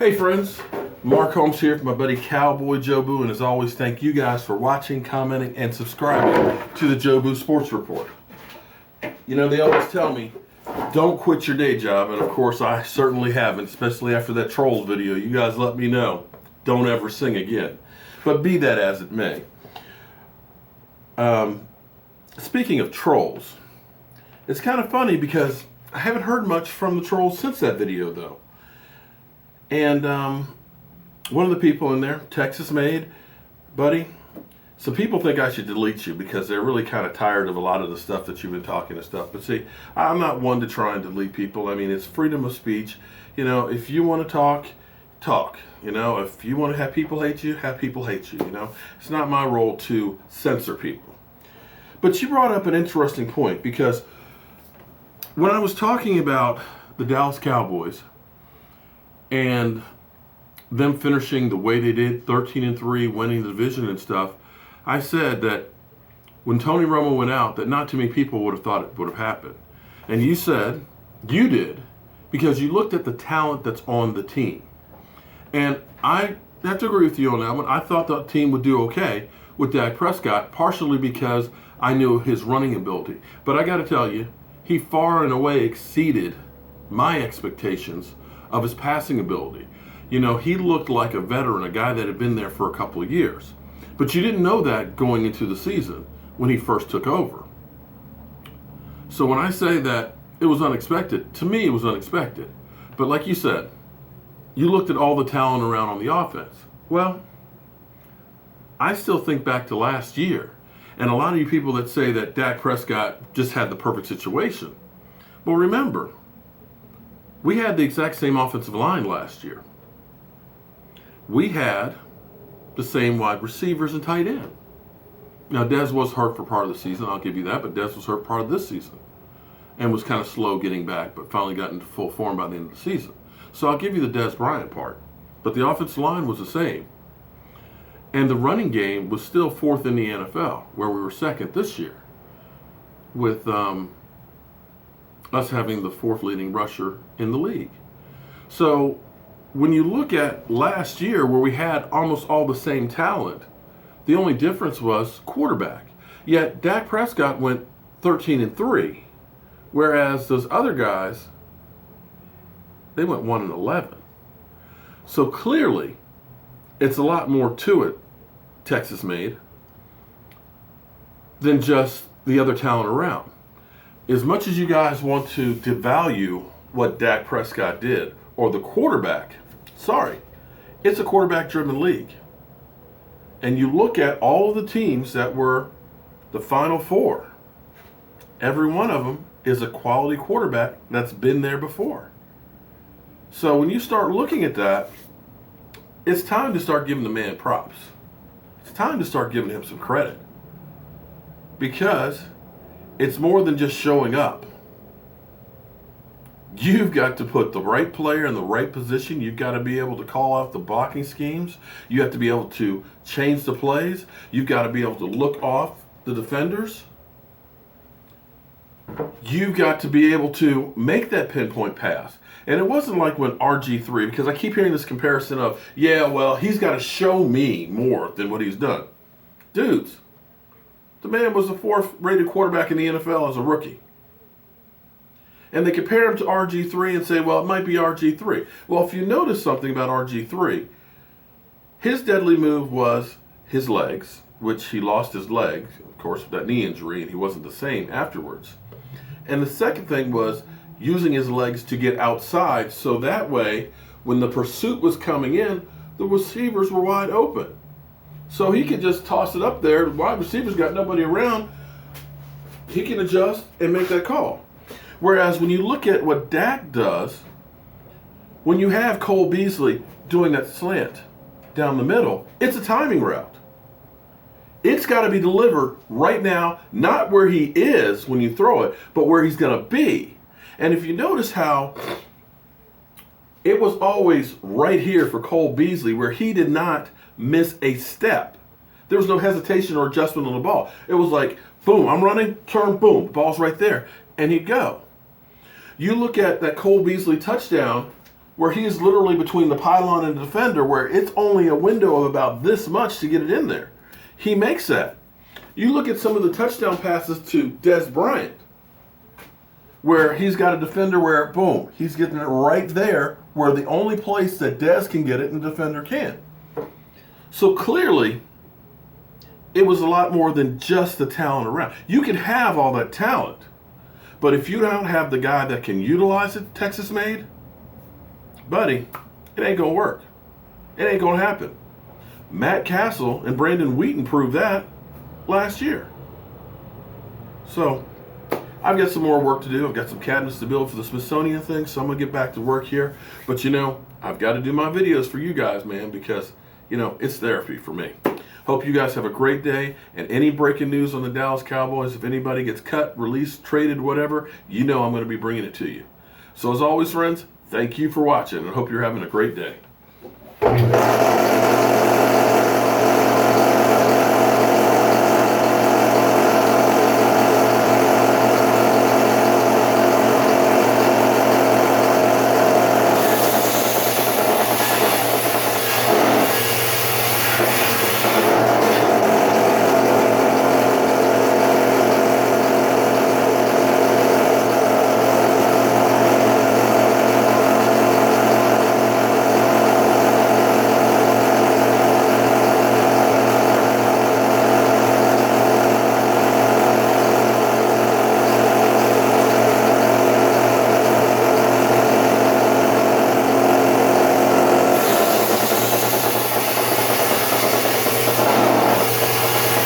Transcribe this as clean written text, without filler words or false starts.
Hey friends, Mark Holmes here from my buddy Cowboy Joe Boo, and as always, thank you guys for watching, commenting, and subscribing to the Joe Boo Sports Report. You know, they always tell me, don't quit your day job, and of course I certainly haven't, especially after that Trolls video. You guys let me know, don't ever sing again. But be that as it may. Speaking of Trolls, it's kind of funny because I haven't heard much from the Trolls since that video though. And one of the people in there, Texas made, buddy, some people think I should delete you because they're really kind of tired of a lot of the stuff that you've been talking and stuff. But see, I'm not one to try and delete people. I mean, it's freedom of speech. You know, if you want to talk, talk. You know, if you want to have people hate you, have people hate you. You know, it's not my role to censor people. But you brought up an interesting point because when I was talking about the Dallas Cowboys and them finishing the way they did, 13-3, winning the division and stuff, I said that when Tony Romo went out, that not too many people would have thought it would have happened. And you said, you did, because you looked at the talent that's on the team. And I have to agree with you on that one. I thought the team would do okay with Dak Prescott, partially because I knew his running ability. But I got to tell you, he far and away exceeded my expectations of his passing ability. You know, he looked like a veteran, a guy that had been there for a couple of years. But you didn't know that going into the season when he first took over. So when I say that it was unexpected, to me it was unexpected. But like you said, you looked at all the talent around on the offense. Well, I still think back to last year. And a lot of you people that say that Dak Prescott just had the perfect situation. Well, remember, we had the exact same offensive line last year. We had the same wide receivers and tight end. Now, Dez was hurt for part of the season, I'll give you that, but Dez was hurt part of this season and was kind of slow getting back, but finally got into full form by the end of the season. So I'll give you the Dez Bryant part. But the offensive line was the same. And the running game was still fourth in the NFL, where we were second this year, with us having the fourth leading rusher in the league. So when you look at last year where we had almost all the same talent, the only difference was quarterback. Yet Dak Prescott went 13-3, whereas those other guys, they went 1-11. So clearly, it's a lot more to it, Texas made, than just the other talent around. As much as you guys want to devalue what Dak Prescott did, or the quarterback, sorry, it's a quarterback-driven league. And you look at all of the teams that were the Final Four, every one of them is a quality quarterback that's been there before. So when you start looking at that, it's time to start giving the man props. It's time to start giving him some credit. Because it's more than just showing up. You've got to put the right player in the right position. You've got to be able to call out the blocking schemes. You have to be able to change the plays. You've got to be able to look off the defenders. You've got to be able to make that pinpoint pass. And it wasn't like when RG3, because I keep hearing this comparison of, yeah, well, he's got to show me more than what he's done. Dudes, the man was the fourth-rated quarterback in the NFL as a rookie. And they compare him to RG3 and say, well, it might be RG3. Well, if you notice something about RG3, his deadly move was his legs, which he lost his leg, of course, with that knee injury, and he wasn't the same afterwards. And the second thing was using his legs to get outside, so that way, when the pursuit was coming in, the receivers were wide open. So he could just toss it up there. The wide receiver's got nobody around. He can adjust and make that call. Whereas when you look at what Dak does, when you have Cole Beasley doing that slant down the middle, it's a timing route. It's got to be delivered right now, not where he is when you throw it, but where he's going to be. And if you notice how it was always right here for Cole Beasley where he did not miss a step. There was no hesitation or adjustment on the ball. It was like, boom, I'm running, turn, boom, the ball's right there, and he'd go. You look at that Cole Beasley touchdown where he is literally between the pylon and the defender, where it's only a window of about this much to get it in there. He makes that. You look at some of the touchdown passes to Des Bryant, where he's got a defender where, boom, he's getting it right there, where the only place that Des can get it and the defender can't. So clearly, it was a lot more than just the talent around. You can have all that talent, but if you don't have the guy that can utilize it, Texas made, buddy, it ain't going to work. It ain't going to happen. Matt Castle and Brandon Wheaton proved that last year. So, I've got some more work to do. I've got some cabinets to build for the Smithsonian thing, so I'm going to get back to work here. But you know, I've got to do my videos for you guys, man, because, you know, it's therapy for me. Hope you guys have a great day, and any breaking news on the Dallas Cowboys, if anybody gets cut, released, traded, whatever, you know I'm going to be bringing it to you. So as always, friends, thank you for watching, and I hope you're having a great day.